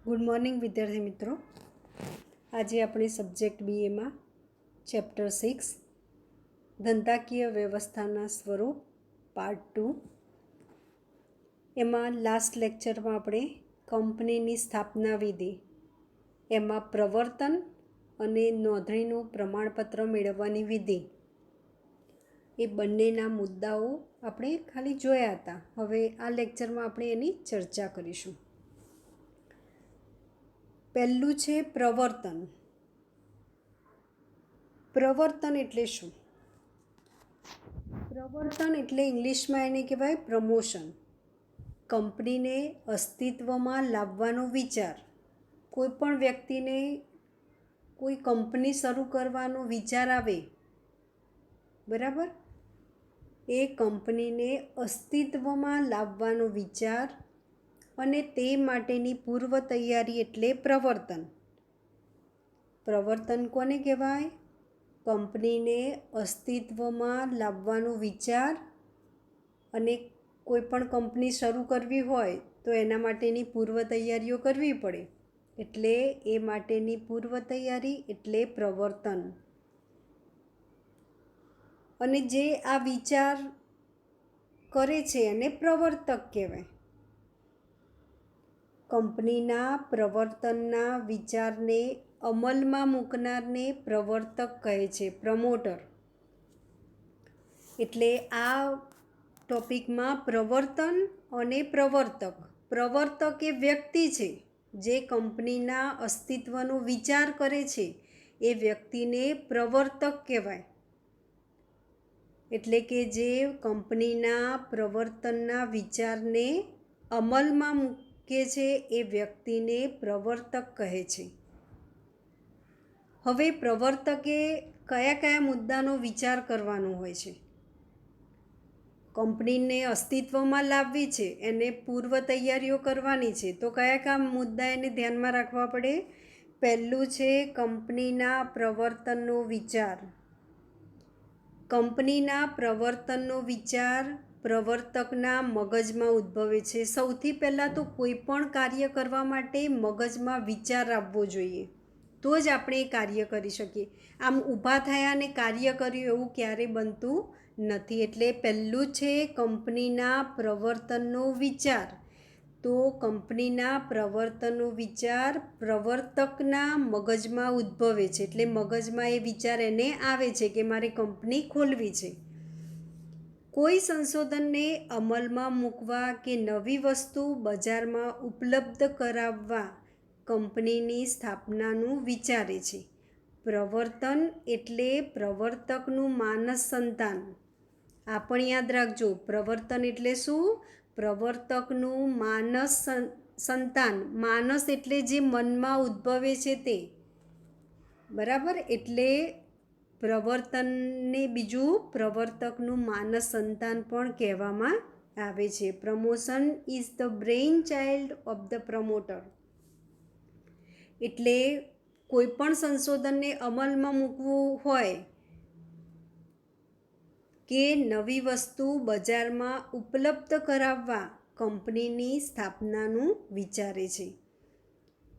Good morning વિદ્યાર્થી મિત્રો. આજે આપણે સબ્જેક્ટ બીએમાં ચેપ્ટર 6 ધંધાકીય વ્યવસ્થાના સ્વરૂપ પાર્ટ 2 એમાં લાસ્ટ લેક્ચરમાં આપણે કંપનીની સ્થાપના વિધિ એમાં પ્રવર્તન અને નોંધણીનું પ્રમાણપત્ર મેળવવાની વિધિ એ બંનેના મુદ્દાઓ આપણે ખાલી જોયા હતા. હવે આ લેક્ચરમાં આપણે એની ચર્ચા કરીશું. પહેલું છે પ્રવર્તન. પ્રવર્તન એટલે શું? પ્રવર્તન એટલે ઇંગ્લિશમાં એને કહેવાય પ્રમોશન. કંપનીને અસ્તિત્વમાં લાવવાનો વિચાર. કોઈ પણ વ્યક્તિને કોઈ કંપની શરૂ કરવાનો વિચાર આવે, બરાબર, એ કંપનીને અસ્તિત્વમાં લાવવાનો વિચાર અને તે માટેની પૂર્વ તૈયારી એટલે પ્રવર્તન. પ્રવર્તન કોને કહેવાય? કંપનીને અસ્તિત્વમાં લાવવાનો વિચાર અને કોઈ પણ કંપની શરૂ કરવી હોય તો એના માટેની પૂર્વ તૈયારીઓ કરવી પડે, એટલે એ માટેની પૂર્વ તૈયારી એટલે પ્રવર્તન. અને જે આ વિચાર કરે છે એને પ્રવર્તક કહેવાય. કંપનીના પ્રવર્તનના વિચારને અમલમાં મૂકનારને પ્રવર્તક કહે છે, પ્રમોટર. એટલે આ ટોપિકમાં પ્રવર્તન અને પ્રવર્તક. પ્રવર્તક એ વ્યક્તિ છે જે કંપનીના અસ્તિત્વનો વિચાર કરે છે, એ વ્યક્તિને પ્રવર્તક કહેવાય. એટલે કે જે કંપનીના પ્રવર્તનના વિચારને અમલમાં મૂકે છે એ વ્યક્તિને પ્રવર્તક કહે છે. હવે પ્રવર્તકે કયા કયા મુદ્દાનો વિચાર કરવાનો હોય છે? કંપનીને અસ્તિત્વમાં લાવવી છે, એને પૂર્વ તૈયારીઓ કરવાની છે, તો કયા કયા મુદ્દા એને ધ્યાનમાં રાખવા પડે? પહેલું છે કંપનીના પ્રવર્તનનો વિચાર. કંપનીના પ્રવર્તનનો વિચાર પ્રવર્તકના મગજમાં ઉદ્ભવે છે. સૌથી પહેલાં તો કોઈ પણ કાર્ય કરવા માટે મગજમાં વિચાર આવવો જોઈએ, તો જ આપણે એ કાર્ય કરી શકીએ. આમ ઊભા થયા અને કાર્ય કર્યું એવું ક્યારેય બનતું નથી. એટલે પહેલું છે કંપનીના પ્રવર્તનનો વિચાર. તો કંપનીના પ્રવર્તનનો વિચાર પ્રવર્તકના મગજમાં ઉદ્ભવે છે, એટલે મગજમાં એ વિચાર એને આવે છે કે મારે કંપની ખોલવી છે. કોઈ સંશોધનને અમલમાં મૂકવા કે નવી વસ્તુ બજારમાં ઉપલબ્ધ કરાવવા કંપનીની સ્થાપનાનું વિચારે છે. પ્રવર્તન એટલે પ્રવર્તકનું માનસ સંતાન. આ પણ યાદ રાખજો, પ્રવર્તન એટલે શું? પ્રવર્તકનું માનસ સંતાન. માનસ એટલે જે મનમાં ઉદ્ભવે છે તે, બરાબર. એટલે પ્રવર્તનને બીજું પ્રવર્તકનું માનસ સંતાન પણ કહેવામાં આવે છે. Promotion is the brain child of the promoter. એટલે કોઈ પણ સંશોધનને અમલમાં મૂકવું હોય કે નવી વસ્તુ બજારમાં ઉપલબ્ધ કરાવવા કંપનીની સ્થાપનાનું વિચારે છે.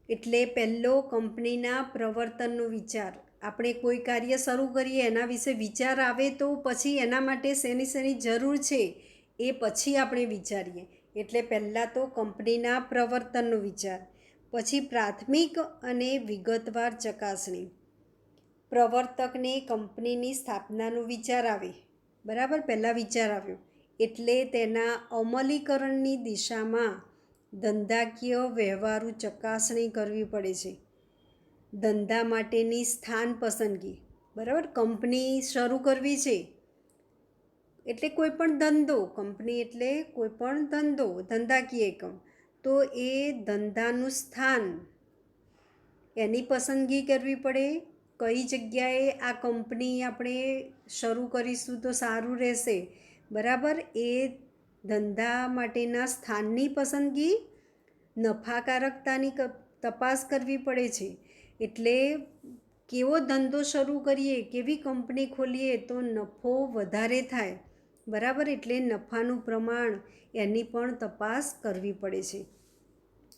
એટલે પહેલો કંપનીના પ્રવર્તનનો વિચાર. આપણે કોઈ કાર્ય શરૂ કરીએ એના વિશે વિચાર આવે તો પછી એના માટે શેની જરૂર છે એ પછી આપણે વિચારીએ. એટલે પહેલાં તો કંપનીના પ્રવર્તનનો વિચાર, પછી પ્રાથમિક અને વિગતવાર ચકાસણી. પ્રવર્તકને કંપનીની સ્થાપનાનો વિચાર આવે, બરાબર, પહેલાં વિચાર આવ્યો એટલે તેના અમલીકરણની દિશામાં ધંધાકીય વ્યવહારુ ચકાસણી કરવી પડે છે. ધંધા માટેની સ્થાન પસંદગી, બરાબર. કંપની શરૂ કરવી છે એટલે કોઈ પણ ધંધો, કંપની એટલે કોઈ પણ ધંધો, ધંધાકીય એકમ, તો એ ધંધાનું સ્થાન એની પસંદગી કરવી પડે. કઈ જગ્યાએ આ કંપની આપણે શરૂ કરીશું તો સારું રહેશે, બરાબર. એ ધંધા માટેના સ્થાનની પસંદગી, નફાકારકતાની તપાસ કરવી પડે છે. એટલે કેવો ધંધો શરૂ કરીએ, કેવી કંપની ખોલીએ તો નફો વધારે થાય, બરાબર. એટલે નફાનું પ્રમાણ એની પણ તપાસ કરવી પડે છે.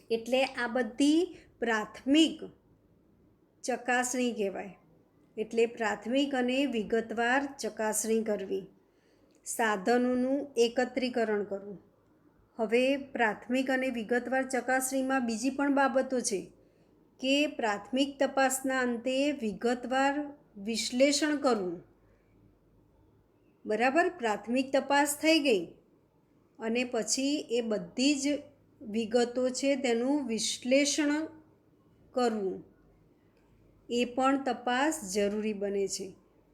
એટલે આ બધી પ્રાથમિક ચકાસણી કહેવાય. એટલે પ્રાથમિક અને વિગતવાર ચકાસણી કરવી. સાધનોનું એકત્રીકરણ કરવું. હવે પ્રાથમિક અને વિગતવાર ચકાસણીમાં બીજી પણ બાબતો છે કે પ્રાથમિક તપાસના અંતે વિગતવાર વિશ્લેષણ કરવું. બરાબર, પ્રાથમિક તપાસ થઈ ગઈ અને પછી એ બધી જ વિગતો છે તેનું વિશ્લેષણ કરવું, એ પણ તપાસ જરૂરી બને છે.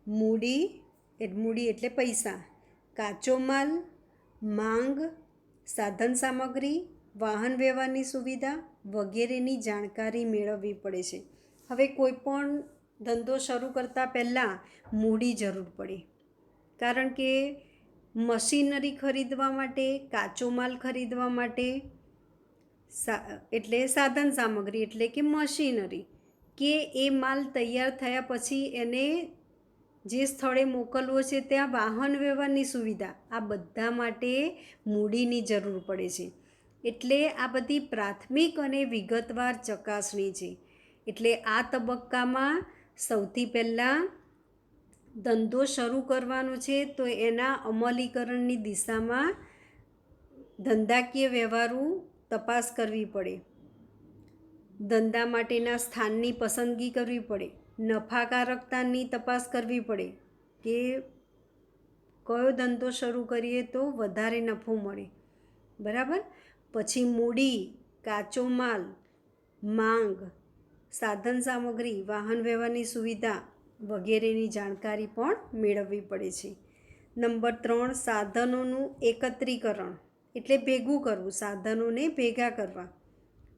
મૂડી એટલે પૈસા, કાચો માલ, માંગ, સાધન સામગ્રી, વાહન વ્યવહારની સુવિધા વગેરેની જાણકારી મેળવવી પડે છે. હવે કોઈ પણ ધંધો શરૂ કરતાં પહેલાં મૂડી જરૂર પડે, કારણ કે મશીનરી ખરીદવા માટે, કાચો માલ ખરીદવા માટે, એટલે સાધન સામગ્રી એટલે કે મશીનરી, કે એ માલ તૈયાર થયા પછી એને જે સ્થળે મોકલવો છે ત્યાં વાહન વ્યવહારની સુવિધા, આ બધા માટે મૂડીની જરૂર પડે છે. એટલે આ બધી પ્રાથમિક અને વિગતવાર ચકાસણી છે. એટલે આ તબક્કામાં સૌથી પહેલાં ધંધો શરૂ કરવાનો છે તો એના અમલીકરણની દિશામાં ધંધાકીય વ્યવહારો તપાસ કરવી પડે. ધંધા માટેના સ્થાનની પસંદગી કરવી પડે. નફાકારકતાની તપાસ કરવી પડે કે કયો ધંધો શરૂ કરીએ તો વધારે નફો મળે. બરાબર. પછી મૂડી, કાચો માલ, માંગ, સાધન સામગ્રી, વાહન વ્યવહારની સુવિધા વગેરેની જાણકારી પણ મેળવવી પડે છે. નંબર 3, સાધનોનું એકત્રીકરણ એટલે ભેગું કરવું, સાધનોને ભેગા કરવા.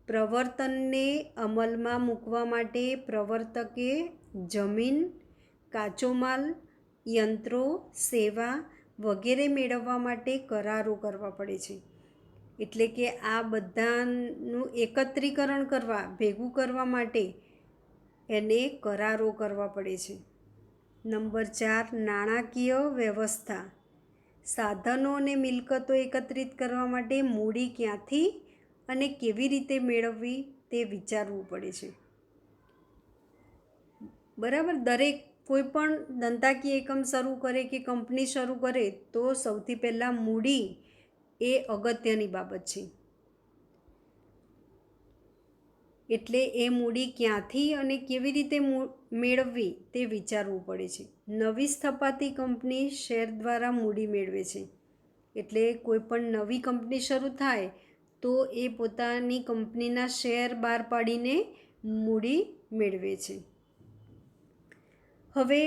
પ્રવર્તનને અમલમાં મૂકવા માટે પ્રવર્તકે જમીન, કાચો માલ, યંત્રો, સેવા વગેરે મેળવવા માટે કરારો કરવા પડે છે. એટલે કે આ બધાનું એકત્રીકરણ કરવા, ભેગું કરવા માટે એને કરારો કરવા પડે છે. નંબર 4, નાણાકીય વ્યવસ્થા. સાધનો અને મિલકતો એકત્રિત કરવા માટે મૂડી ક્યાંથી અને કેવી રીતે મેળવવી તે વિચારવું પડે છે. બરાબર. દરેક કોઈ પણ ધંધાકીય એકમ શરૂ કરે કે કંપની શરૂ કરે તો સૌથી પહેલાં મૂડી એ અગત્યની બાબત છે. એટલે એ મૂડી ક્યાંથી અને કેવી રીતે મેળવવી તે વિચારવું પડે છે. નવી સ્થપાતી કંપની શેર દ્વારા મૂડી મેળવે છે. એટલે કોઈ પણ નવી કંપની શરૂ થાય તો એ પોતાની કંપનીના શેર બહાર પાડીને મૂડી મેળવે છે. હવે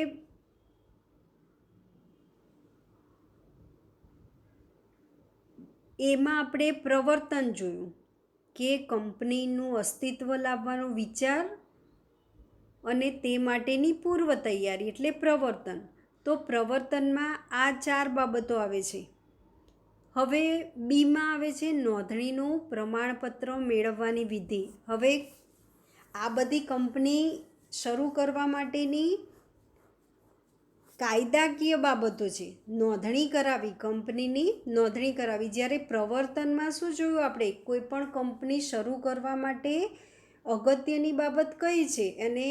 એમાં આપણે પ્રવર્તન જોયું કે કંપનીનું અસ્તિત્વ લાવવાનો વિચાર અને તે માટેની પૂર્વ તૈયારી એટલે પ્રવર્તન. તો પ્રવર્તનમાં આ 4 બાબતો આવે છે. હવે બીમાં આવે છે નોંધણીનું પ્રમાણપત્ર મેળવવાની વિધિ. હવે આ બધી કંપની શરૂ કરવા માટેની કાયદાકીય બાબતો છે. નોંધણી કરાવી, કંપનીની નોંધણી કરાવી. જ્યારે પ્રવર્તનમાં શું જોયું આપણે, કોઈ પણ કંપની શરૂ કરવા માટે અગત્યની બાબત કઈ છે, અને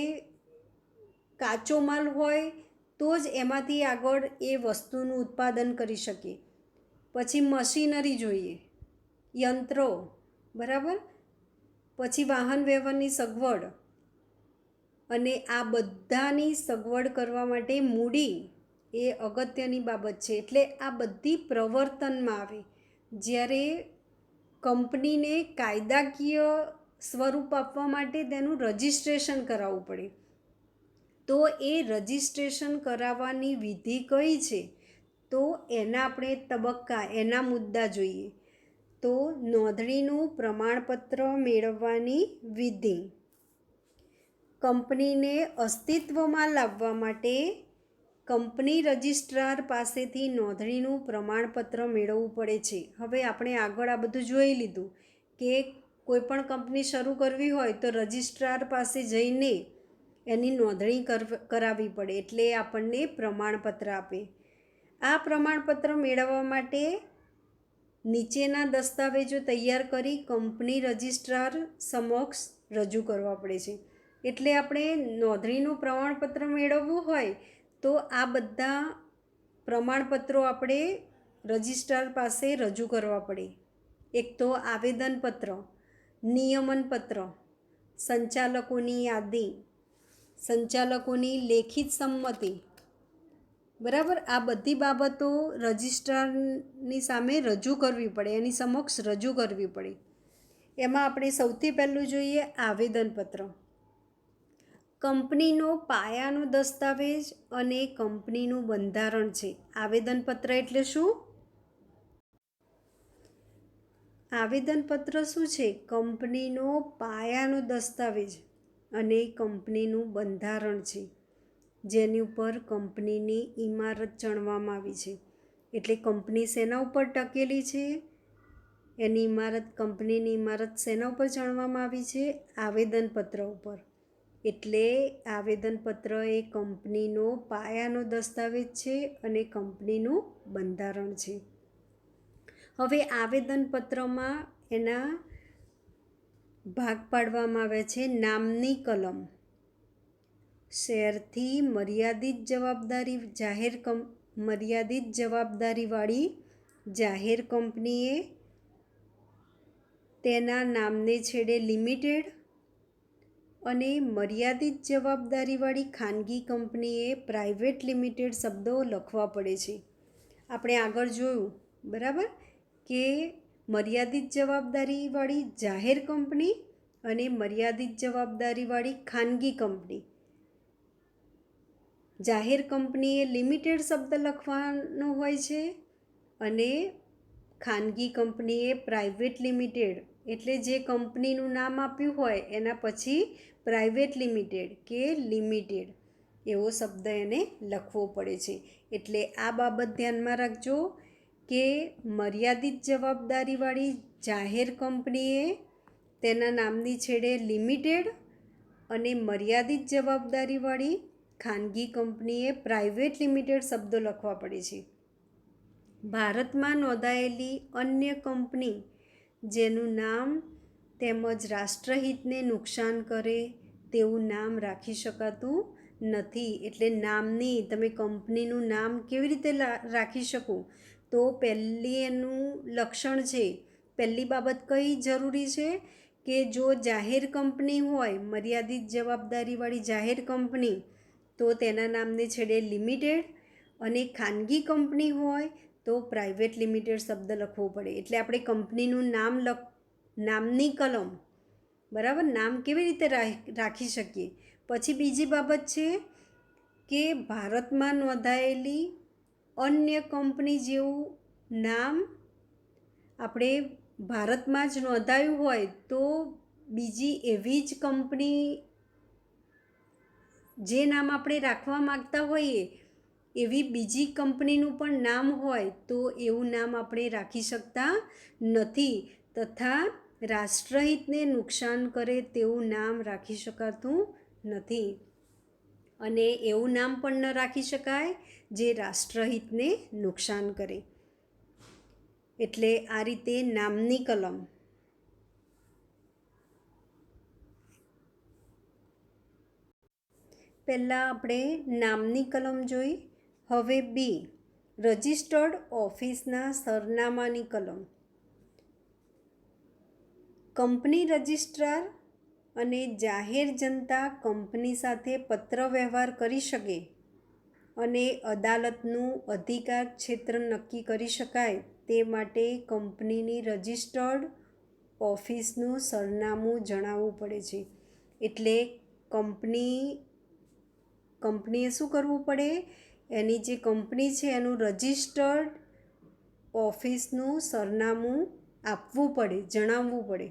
કાચો માલ હોય તો જ એમાંથી આગળ એ વસ્તુનું ઉત્પાદન કરી શકીએ. પછી મશીનરી જોઈએ, યંત્રો, બરાબર. પછી વાહન વ્યવહારની સગવડ, અને આ બધાની સગવડ કરવા માટે મૂડી એ અગત્યની બાબત છે. એટલે આ બધી પ્રવર્તનમાં આવે. જ્યારે કંપનીને કાયદાકીય સ્વરૂપ આપવા માટે તેનું રજિસ્ટ્રેશન કરાવવું પડે. તો એ રજિસ્ટ્રેશન કરાવવાની વિધિ કઈ છે, તો એના આપણે તબક્કા, એના મુદ્દા જોઈએ. તો નોંધણીનું પ્રમાણપત્ર મેળવવાની વિધિ. કંપનીને અસ્તિત્વમાં લાવવા માટે કંપની રજિસ્ટ્રાર પાસેથી નોંધણીનું પ્રમાણપત્ર મેળવવું પડે છે. હવે આપણે આગળ આ બધું જોઈ લીધું કે કોઈ પણ કંપની શરૂ કરવી હોય તો રજિસ્ટ્રાર પાસે જઈને એની નોંધણી કરાવવી પડે, એટલે આપણને પ્રમાણપત્ર આપે. આ પ્રમાણપત્ર મેળવવા માટે નીચેના દસ્તાવેજો તૈયાર કરી કંપની રજિસ્ટ્રાર સમક્ષ રજૂ કરવા પડે છે. એટલે આપણે નોંધણીનું પ્રમાણપત્ર મેળવવું હોય તો આ બધા પ્રમાણપત્રો આપણે રજિસ્ટ્રાર પાસે રજૂ કરવા પડે. એક તો આવેદનપત્ર, નિયમનપત્ર, સંચાલકોની યાદી, સંચાલકોની લેખિત સંમતિ, બરાબર. આ બધી બાબતો રજિસ્ટ્રારની સામે રજૂ કરવી પડે, એની સમક્ષ રજૂ કરવી પડે. એમાં આપણે સૌથી પહેલું જોઈએ આવેદનપત્ર. કંપનીનો પાયાનો દસ્તાવેજ અને કંપનીનું બંધારણ છે. આવેદનપત્ર એટલે શું? આવેદનપત્ર શું છે? કંપનીનો પાયાનો દસ્તાવેજ અને કંપનીનું બંધારણ છે, જેની ઉપર કંપનીની ઇમારત ચણવામાં આવી છે. એટલે કંપની શેના ઉપર ટકેલી છે? એની ઇમારત, કંપનીની ઇમારત શેના ઉપર ચણવામાં આવી છે? આવેદનપત્ર ઉપર. એટલે આવેદનપત્ર એ કંપનીનો પાયાનો દસ્તાવેજ છે અને કંપનીનું બંધારણ છે. હવે આવેદનપત્રમાં એના ભાગ પાડવામાં આવે છે. નામની કલમ. શેરથી મર્યાદિત જવાબદારીવાળી જાહેર કંપનીએ તેના નામને છેડે લિમિટેડ અને મર્યાદિત જવાબદારીવાળી ખાનગી કંપનીએ પ્રાઇવેટ લિમિટેડ શબ્દો લખવા પડે છે. આપણે આગળ જોયું, બરાબર, કે મર્યાદિત જવાબદારીવાળી જાહેર કંપની અને મર્યાદિત જવાબદારીવાળી ખાનગી કંપની. જાહેર કંપનીએ લિમિટેડ શબ્દ લખવાનો હોય છે અને ખાનગી કંપનીએ પ્રાઇવેટ લિમિટેડ, એટલે જે કંપનીનું નામ આપ્યું હોય એના પછી પ્રાઇવેટ લિમિટેડ કે લિમિટેડ એવો શબ્દ એને લખવો પડે છે. એટલે આ બાબત ધ્યાનમાં રાખજો કે મર્યાદિત જવાબદારીવાળી જાહેર કંપનીએ તેના નામની છેડે લિમિટેડ અને મર્યાદિત જવાબદારીવાળી ખાનગી કંપનીએ પ્રાઇવેટ લિમિટેડ શબ્દો લખવા પડે છે. ભારતમાં નોંધાયેલી અન્ય કંપની જેનું નામ તેમજ રાષ્ટ્રહિતને નુકસાન કરે તેવું નામ રાખી શકાતું નથી. એટલે નામની, તમે કંપનીનું નામ કેવી રીતે રાખી શકો? તો પહેલી એનું લક્ષણ છે, પહેલી બાબત કઈ જરૂરી છે કે જો જાહેર કંપની હોય, મર્યાદિત જવાબદારીવાળી જાહેર કંપની, તો તેના નામને છેડે લિમિટેડ, અને ખાનગી કંપની હોય તો પ્રાઇવેટ લિમિટેડ શબ્દ લખવો પડે. એટલે આપણે કંપનીનું નામની કલમ, બરાબર, નામ કેવી રીતે રાખી શકીએ? પછી બીજી બાબત છે કે ભારતમાં નોંધાયેલી અન્ય કંપની જેવું નામ આપણે ભારતમાં જ નોંધાયું હોય તો બીજી એવી જ કંપની જે નામ આપણે રાખવા માગતા હોઈએ એવી બીજી કંપનીનું પણ નામ હોય તો એવું નામ આપણે રાખી શકતા નથી. તથા રાષ્ટ્રહિતને નુકસાન કરે તેવું નામ રાખી શકાતું નથી. અને એવું નામ પણ ન રાખી શકાય જે રાષ્ટ્રહિતને નુકસાન કરે. એટલે આ રીતે નામની કલમ. પહેલાં આપણે નામની કલમ જોઈ. હવે બી, રજિસ્ટર્ડ ઓફિસના સરનામાની કલમ. કંપની રજિસ્ટ્રાર અને જાહેર જનતા કંપની સાથે પત્ર વ્યવહાર કરી શકે અને અદાલતનું અધિકાર ક્ષેત્ર નક્કી કરી શકાય તે માટે કંપનીની રજિસ્ટર્ડ ઓફિસનું સરનામું જણાવવું પડે છે. એટલે કંપનીએ શું કરવું પડે? એની જે કંપની છે એનું રજિસ્ટર્ડ ઓફિસનું સરનામું આપવું પડે, જણાવવું પડે.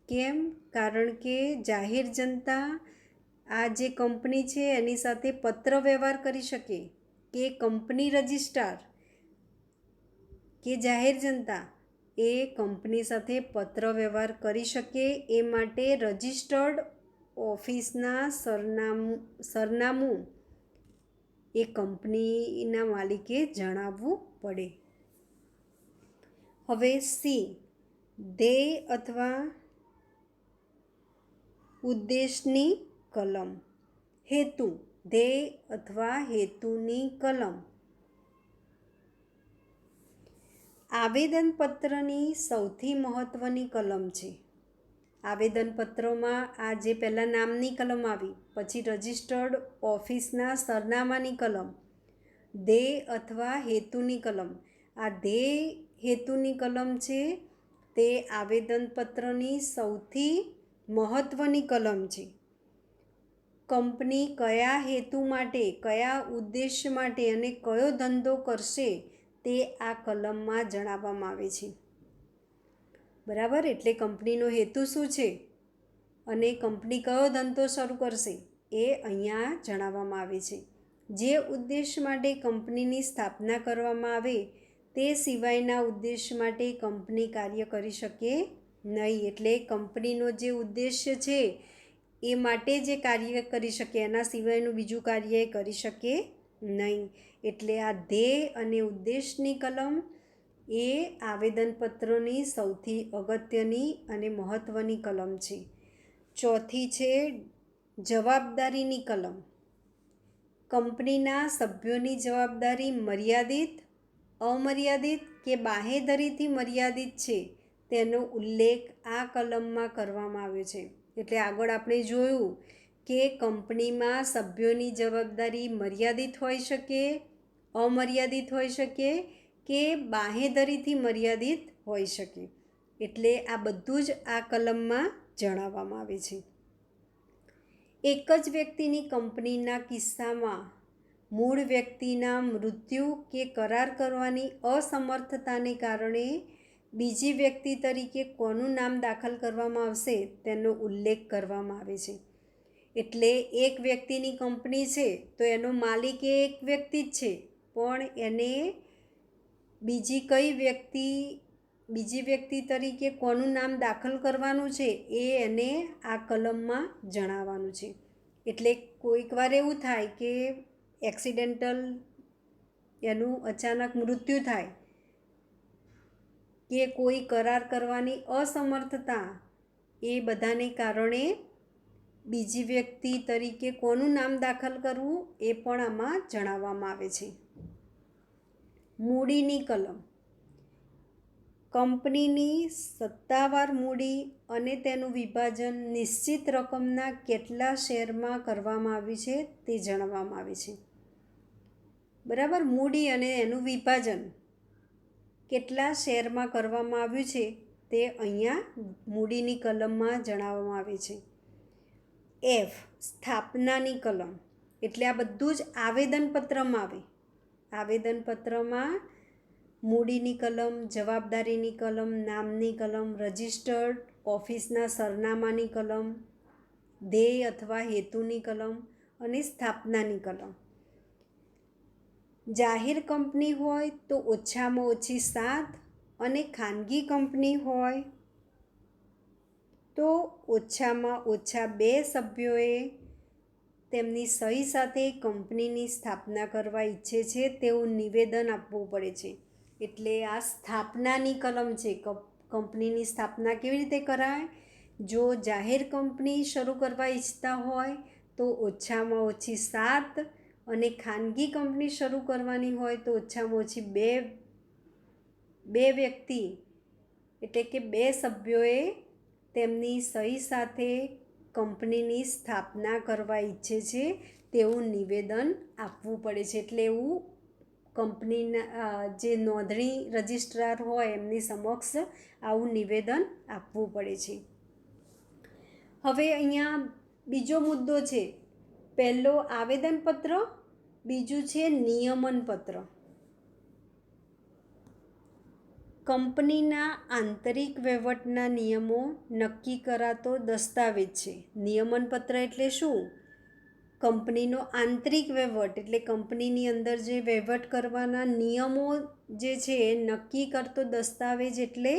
કેમ? કારણ કે જાહેર જનતા આ જે કંપની છે એની સાથે પત્ર વ્યવહાર કરી શકે કે કંપની રજિસ્ટ્રાર કે જાહેર જનતા એ કંપની સાથે પત્ર વ્યવહાર કરી શકે એ માટે રજિસ્ટર્ડ ઓફિસના સરનામું એ કંપનીના માલિકે જણાવવું પડે. હવે સી, ધ્યેય અથવા ઉદ્દેશની કલમ. હેતુ, ધ્યેય અથવા હેતુની કલમ. આવેદનપત્રની સૌથી મહત્ત્વની કલમ છે. આવેદનપત્રોમાં આ જે પહેલાં નામની કલમ આવી, પછી રજિસ્ટર્ડ ઓફિસના સરનામાની કલમ, ધ્યેય અથવા હેતુની કલમ. આ ધ્યેય હેતુની કલમ છે તે આવેદનપત્રની સૌથી મહત્ત્વની કલમ છે. કંપની કયા હેતુ માટે, કયા ઉદ્દેશ્ય માટે અને કયો ધંધો કરશે તે આ કલમમાં જણાવવામાં આવે છે. બરાબર, એટલે કંપનીનો હેતુ શું છે અને કંપની કયો ધંધો શરૂ કરશે એ અહીંયા જણાવવામાં આવે છે. જે ઉદ્દેશ માટે કંપનીની સ્થાપના કરવામાં આવે તે સિવાયના ઉદ્દેશ માટે કંપની કાર્ય કરી શકે નહીં. એટલે કંપનીનો જે ઉદ્દેશ્ય છે એ માટે જે કાર્ય કરી શકે, એના સિવાયનું બીજું કાર્ય એ કરી શકે નહીં. એટલે આ ધ્યેય અને ઉદ્દેશની કલમ એ આવેદનપત્રોની સૌથી અગત્યની અને મહત્ત્વની કલમ છે. ચોથી છે જવાબદારીની કલમ. કંપનીના સભ્યોની જવાબદારી મર્યાદિત, અમર્યાદિત કે બાંહેધરીથી મર્યાદિત છે તેનો ઉલ્લેખ આ કલમમાં કરવામાં આવ્યો છે. એટલે આગળ આપણે જોયું કે કંપનીમાં સભ્યોની જવાબદારી મર્યાદિત હોઈ શકે, અમર્યાદિત હોઈ શકે કે બાંહેધરીથી મર્યાદિત હોઈ શકે. એટલે આ બધું જ આ કલમમાં જણાવવામાં આવે છે. એક જ વ્યક્તિની કંપનીના કિસ્સામાં મૂળ વ્યક્તિના મૃત્યુ કે કરાર કરવાની અસમર્થતાને કારણે બીજી વ્યક્તિ તરીકે કોનું નામ દાખલ કરવામાં આવશે તેનો ઉલ્લેખ કરવામાં આવે છે. એટલે એક વ્યક્તિની કંપની છે તો એનો માલિક એ એક વ્યક્તિ જ છે, પણ એને બીજી વ્યક્તિ તરીકે કોનું નામ દાખલ કરવાનું છે એ એને આ કલમમાં જણાવવાનું છે. એટલે કોઈક વાર એવું થાય કે એક્સિડેન્ટલ એનું અચાનક મૃત્યુ થાય કે કોઈ કરાર કરવાની અસમર્થતા, એ બધાને કારણે બીજી વ્યક્તિ તરીકે કોનું નામ દાખલ કરવું એ પણ આમાં જણાવવામાં આવે છે. મૂડીની કલમ. કંપનીની સત્તાવાર મૂડી અને તેનું વિભાજન નિશ્ચિત રકમના કેટલા શેરમાં કરવામાં આવ્યું છે તે જણાવવામાં આવે છે. બરાબર, મૂડી અને એનું વિભાજન કેટલા શેરમાં કરવામાં આવ્યું છે તે અહીંયા મૂડીની કલમમાં જણાવવામાં આવે છે. એફ, સ્થાપનાની કલમ. એટલે આ બધું જ આવેદનપત્રમાં આવે. આવેદનપત્રમાં મૂડીની કલમ, જવાબદારીની કલમ, નામની કલમ, રજિસ્ટર્ડ ઓફિસના સરનામાની કલમ, ધ્યેય અથવા હેતુની કલમ અને સ્થાપનાની કલમ. જાહેર કંપની હોય તો ઓછામાં ઓછી 7 અને ખાનગી કંપની હોય તો ઓછામાં ઓછા 2 સભ્યોએ તેમની સહી સાથે કંપનીની સ્થાપના કરવા ઈચ્છે છે તેવું નિવેદન આપવું પડે છે. એટલે આ સ્થાપનાની કલમ છે. કંપનીની સ્થાપના કેવી રીતે કરાય? જો જાહેર કંપની શરૂ કરવા ઈચ્છતા હોય તો ઓછામાં ઓછી 7 અને ખાનગી કંપની શરૂ કરવાની હોય તો ઓછામાં ઓછી બે વ્યક્તિ એટલે કે 2 સભ્યોએ તેમની સહી સાથે કંપનીની સ્થાપના કરવા ઈચ્છે છે તેવું નિવેદન આપવું પડે છે. એટલે એવું કંપનીના જે નોંધણી રજિસ્ટ્રાર હોય એમની સમક્ષ આવું નિવેદન આપવું પડે છે. હવે અહીંયા બીજો મુદ્દો છે. પહેલો આવેદનપત્ર, બીજું છે નિયમનપત્ર. કંપનીના આંતરિક વહીવટના નિયમો નક્કી કરાતો દસ્તાવેજ છે. નિયમનપત્ર એટલે શું? કંપનીનો આંતરિક વહીવટ એટલે કંપનીની અંદર જે વહીવટ કરવાના નિયમો જે છે એ નક્કી કરતો દસ્તાવેજ એટલે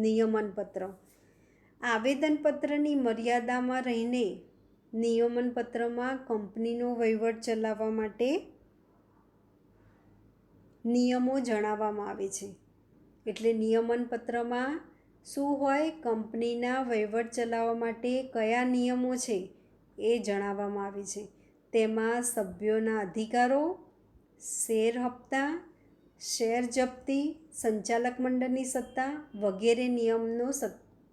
નિયમનપત્ર. આવેદનપત્રની મર્યાદામાં રહીને નિયમનપત્રમાં કંપનીનો વહીવટ ચલાવવા માટે નિયમો જણાવવામાં આવે છે. એટલે નિયમનપત્રમાં શું હોય, કંપનીના વહીવટ ચલાવવા માટે કયા નિયમો છે એ જણાવવામાં આવે છે. તેમાં સભ્યોના અધિકારો, શેર હપ્તા, શેર જપ્તી, સંચાલક મંડળની સત્તા વગેરે નિયમનો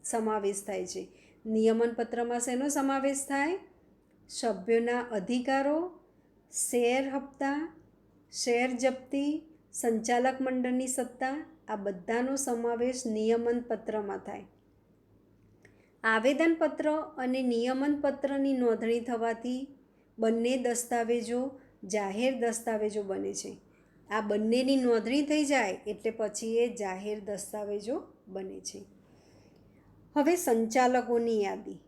સમાવેશ થાય છે. નિયમનપત્રમાં શેનો સમાવેશ થાય? સભ્યોના અધિકારો, શેર હપ્તા, શેર જપ્તી, સંચાલક મંડળની સત્તા, આ બધાનો સમાવેશ નિયમનપત્રમાં થાય. આવેદનપત્ર અને નિયમનપત્રની નોંધણી થવાથી બંને દસ્તાવેજો જાહેર દસ્તાવેજો બને છે. આ બંનેની નોંધણી થઈ જાય એટલે પછી એ જાહેર દસ્તાવેજો બને છે. હવે સંચાલકોની યાદી.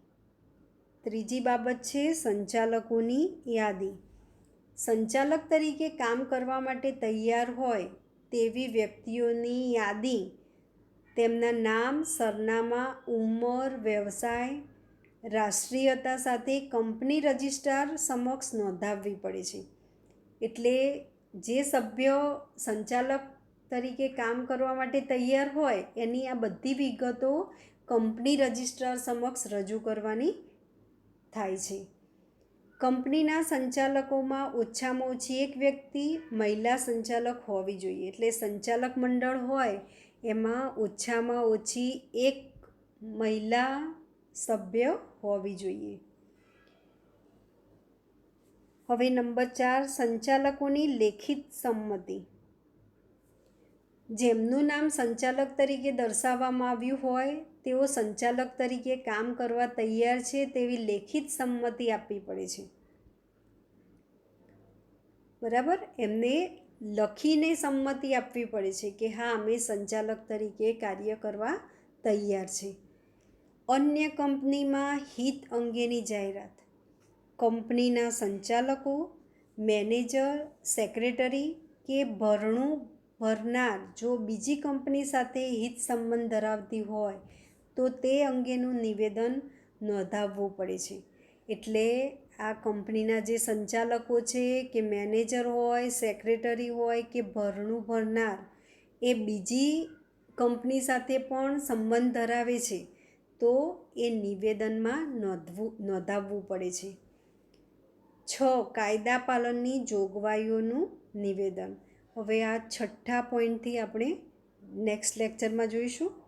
ત્રીજી બાબત છે સંચાલકોની યાદી. સંચાલક તરીકે કામ કરવા માટે તૈયાર હોય તેવી વ્યક્તિઓની યાદી તેમના નામ, સરનામા, ઉંમર, વ્યવસાય, રાષ્ટ્રીયતા સાથે કંપની રજિસ્ટ્રાર સમક્ષ નોંધાવવી પડે છે. એટલે જે સભ્ય સંચાલક તરીકે કામ કરવા માટે તૈયાર હોય એની આ બધી વિગતો કંપની રજિસ્ટ્રાર સમક્ષ રજૂ કરવાની થાય છે. કંપનીના સંચાલકોમાં ઓછામાં ઓછી એક વ્યક્તિ મહિલા સંચાલક હોવી જોઈએ. એટલે સંચાલક મંડળ હોય એમાં ઓછામાં ઓછી એક મહિલા સભ્ય હોવી જોઈએ. હવે નંબર 4, સંચાલકોની લેખિત સંમતિ. જેમનું નામ સંચાલક તરીકે દર્શાવવામાં આવ્યું હોય તેઓ સંચાલક તરીકે કામ કરવા તૈયાર છે તેવી લેખિત સંમતિ આપવી પડે છે. બરાબર, એમને લખીને સંમતિ આપવી પડે છે કે હા અમે સંચાલક તરીકે કાર્ય કરવા તૈયાર છે. અન્ય કંપનીમાં હિત અંગેની જાહેરાત. કંપનીના સંચાલકો, મેનેજર, સેક્રેટરી કે ભરણું ભરનાર જો બીજી કંપની સાથે હિત સંબંધ ધરાવતી હોય તો તે અંગેનું નિવેદન નોંધાવવું પડે છે. એટલે આ કંપનીના જે સંચાલકો છે કે મેનેજર હોય, સેક્રેટરી હોય કે ભરણું ભરનાર એ બીજી કંપની સાથે પણ સંબંધ ધરાવે છે તો એ નિવેદનમાં નોંધાવવું પડે છે. 6, કાયદા પાલનની જોગવાઈઓનું નિવેદન. હવે આ 6થા પોઈન્ટથી આપણે નેક્સ્ટ લેક્ચરમાં જોઈશું.